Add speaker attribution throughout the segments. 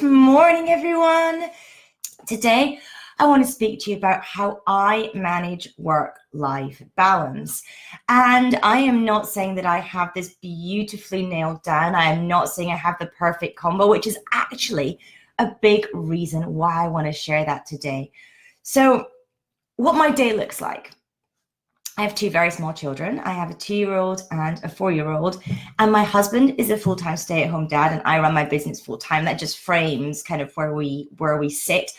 Speaker 1: Good morning, everyone. Today, I want to speak to you about how I manage work-life balance. And I am not saying that I have this beautifully nailed down. I am not saying I have the perfect combo, which is actually a big reason why I want to share that today. So, what my day looks like. I have two very small children. I have a 2-year-old and a 4-year-old, and my husband is a full-time stay-at-home dad, and I run my business full-time. That just frames kind of where we sit.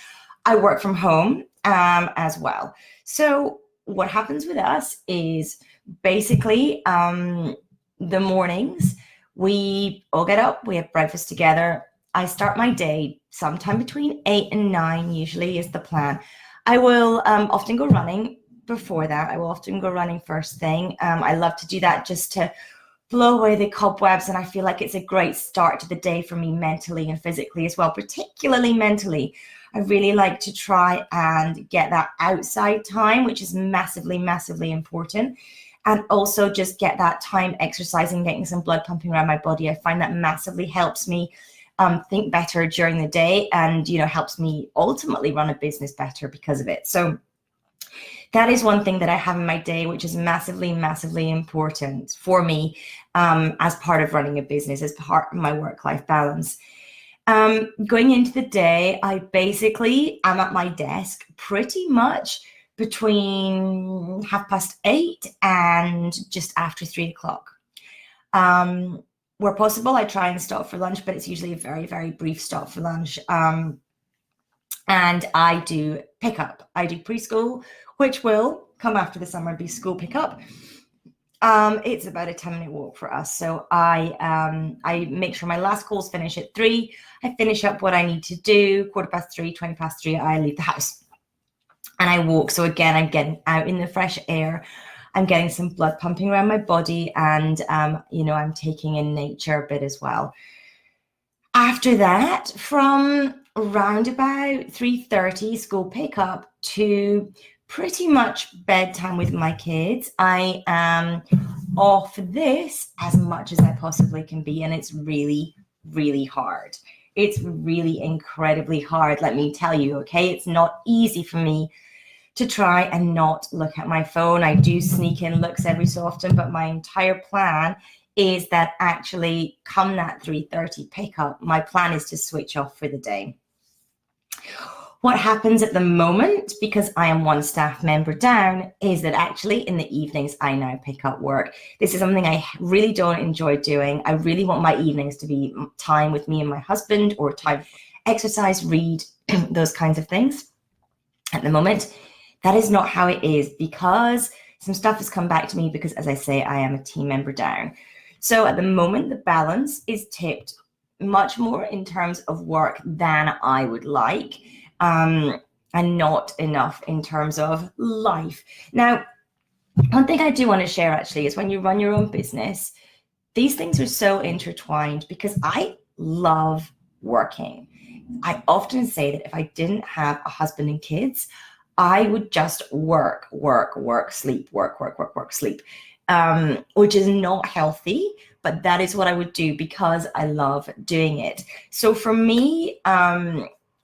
Speaker 1: I work from home as well. So what happens with us is basically the mornings we all get up, we have breakfast together. I start my day sometime between 8 and 9, usually is the plan. I will often go running. Before that, I will often go running first thing. I love to do that just to blow away the cobwebs, and I feel like it's a great start to the day for me mentally and physically as well, particularly mentally. I really like to try and get that outside time, which is massively, massively important, and also just get that time exercising, getting some blood pumping around my body. I find that massively helps me think better during the day, and helps me ultimately run a business better because of it. So that is one thing that I have in my day, which is massively, massively important for me as part of running a business, as part of my work-life balance. Going into the day, I basically am at my desk pretty much between 8:30 and just after 3 o'clock. Where possible, I try and stop for lunch, but it's usually a very, very brief stop for lunch. And I do pickup. I do preschool, which will come after the summer and be school pickup. It's about a 10-minute walk for us. So I make sure my last calls finish at 3. I finish up what I need to do, 3:15, 3:20, I leave the house and I walk. So again, I'm getting out in the fresh air. I'm getting some blood pumping around my body, and I'm taking in nature a bit as well. After that, from around about 3:30 school pickup to pretty much bedtime with my kids, I am off this as much as I possibly can be, and it's really, really hard. It's really incredibly hard, let me tell you, okay? It's not easy for me to try and not look at my phone. I do sneak in looks every so often, but my entire plan is that actually come that 3:30 pickup, my plan is to switch off for the day. What happens at the moment, because I am one staff member down, is that actually in the evenings I now pick up work. This is something I really don't enjoy doing. I really want my evenings to be time with me and my husband, or time exercise, read, those kinds of things. At the moment, that is not how it is, because some stuff has come back to me, because as I say, I am a team member down. So at the moment, the balance is tipped much more in terms of work than I would like, and not enough in terms of life. Now, one thing I do want to share actually is when you run your own business, these things are so intertwined, because I love working. I often say that if I didn't have a husband and kids, I would just work, sleep, work, sleep. Which is not healthy, but that is what I would do because I love doing it. So for me,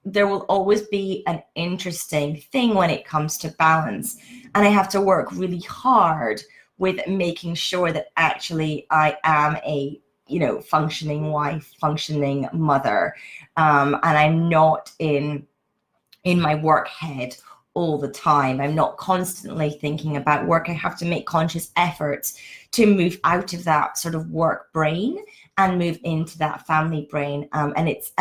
Speaker 1: there will always be an interesting thing when it comes to balance, and I have to work really hard with making sure that actually I am a functioning wife, functioning mother, and I'm not in my work head all the time. I'm not constantly thinking about work. I have to make conscious efforts to move out of that sort of work brain and move into that family brain. And it's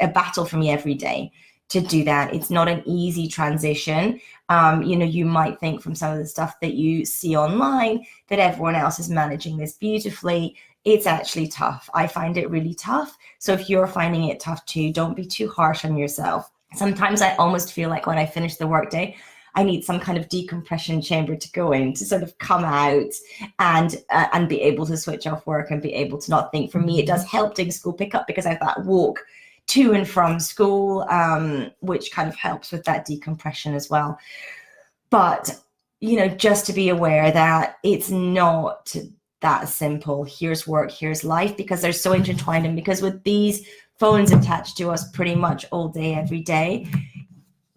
Speaker 1: a battle for me every day to do that. It's not an easy transition. You might think from some of the stuff that you see online that everyone else is managing this beautifully. It's actually tough. I find it really tough. So if you're finding it tough too, don't be too harsh on yourself. Sometimes I almost feel like when I finish the workday, I need some kind of decompression chamber to go in to sort of come out and be able to switch off work and be able to not think. For me, it does help doing school pickup because I have that walk to and from school, which kind of helps with that decompression as well. But, just to be aware that it's not that simple. Here's work, here's life, because they're so intertwined. And because with these phones attached to us pretty much all day, every day.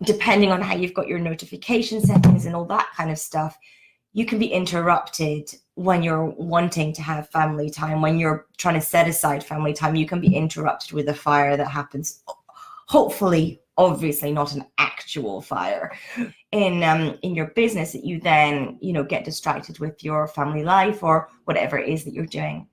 Speaker 1: Depending on how you've got your notification settings and all that kind of stuff, you can be interrupted when you're wanting to have family time, when you're trying to set aside family time. You can be interrupted with a fire that happens, hopefully, obviously not an actual fire in your business, that you then, you know, get distracted with your family life or whatever it is that you're doing.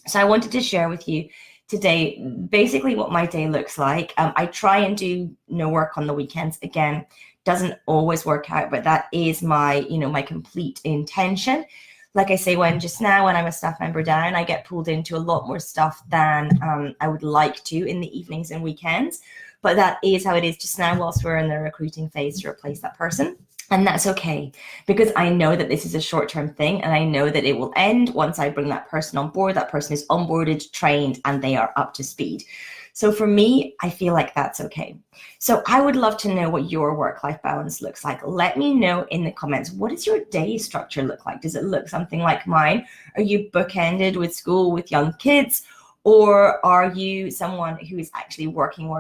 Speaker 1: So I wanted to share with you today basically what my day looks like. I try and do no work on the weekends. Again, doesn't always work out, but that is my, you know, my complete intention. Like I say, when I'm a staff member down, I get pulled into a lot more stuff than I would like to in the evenings and weekends. But that is how it is just now whilst we're in the recruiting phase to replace that person. And that's okay, because I know that this is a short-term thing, and I know that it will end once I bring that person on board. That person is onboarded, trained, and they are up to speed. So for me, I feel like that's okay. So I would love to know what your work-life balance looks like. Let me know in the comments. What does your day structure look like? Does it look something like mine? Are you bookended with school, with young kids? Or are you someone who is actually working,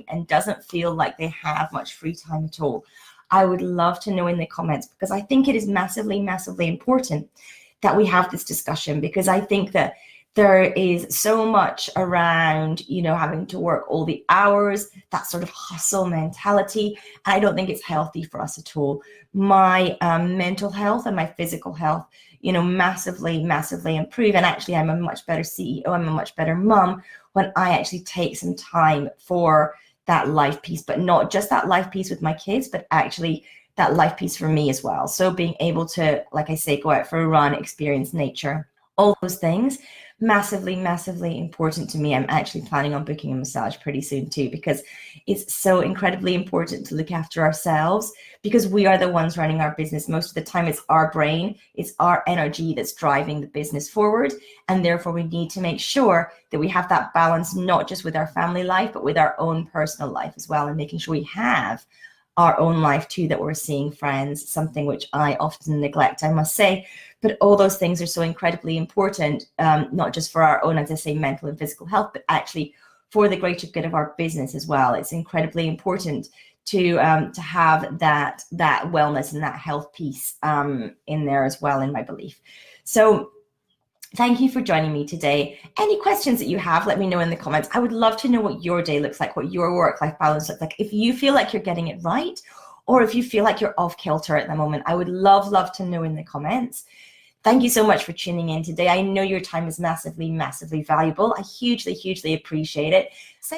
Speaker 1: and doesn't feel like they have much free time at all? I would love to know in the comments, because I think it is massively, massively important that we have this discussion, because I think that there is so much around, you know, having to work all the hours, that sort of hustle mentality. And I don't think it's healthy for us at all. My mental health and my physical health, you know, massively, massively improve. And actually, I'm a much better CEO. I'm a much better mum when I actually take some time for that life piece, but not just that life piece with my kids, but actually that life piece for me as well. So being able to, like I say, go out for a run, experience nature, all those things, massively, massively important to me. I'm actually planning on booking a massage pretty soon too, because it's so incredibly important to look after ourselves, because we are the ones running our business. Most of the time it's our brain, it's our energy that's driving the business forward. And therefore we need to make sure that we have that balance, not just with our family life, but with our own personal life as well, and making sure we have our own life too, that we're seeing friends, something which I often neglect, I must say. But all those things are so incredibly important, not just for our own, as I say, mental and physical health, but actually for the greater good of our business as well. It's incredibly important to have that wellness and that health piece in there as well, in my belief. So thank you for joining me today. Any questions that you have, let me know in the comments. I would love to know what your day looks like, what your work-life balance looks like. If you feel like you're getting it right, or if you feel like you're off kilter at the moment, I would love to know in the comments. Thank you so much for tuning in today. I know your time is massively, massively valuable. I hugely, hugely appreciate it.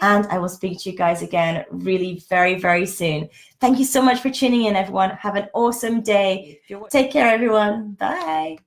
Speaker 1: And I will speak to you guys again really very, very soon. Thank you so much for tuning in, everyone. Have an awesome day. Take care, everyone. Bye.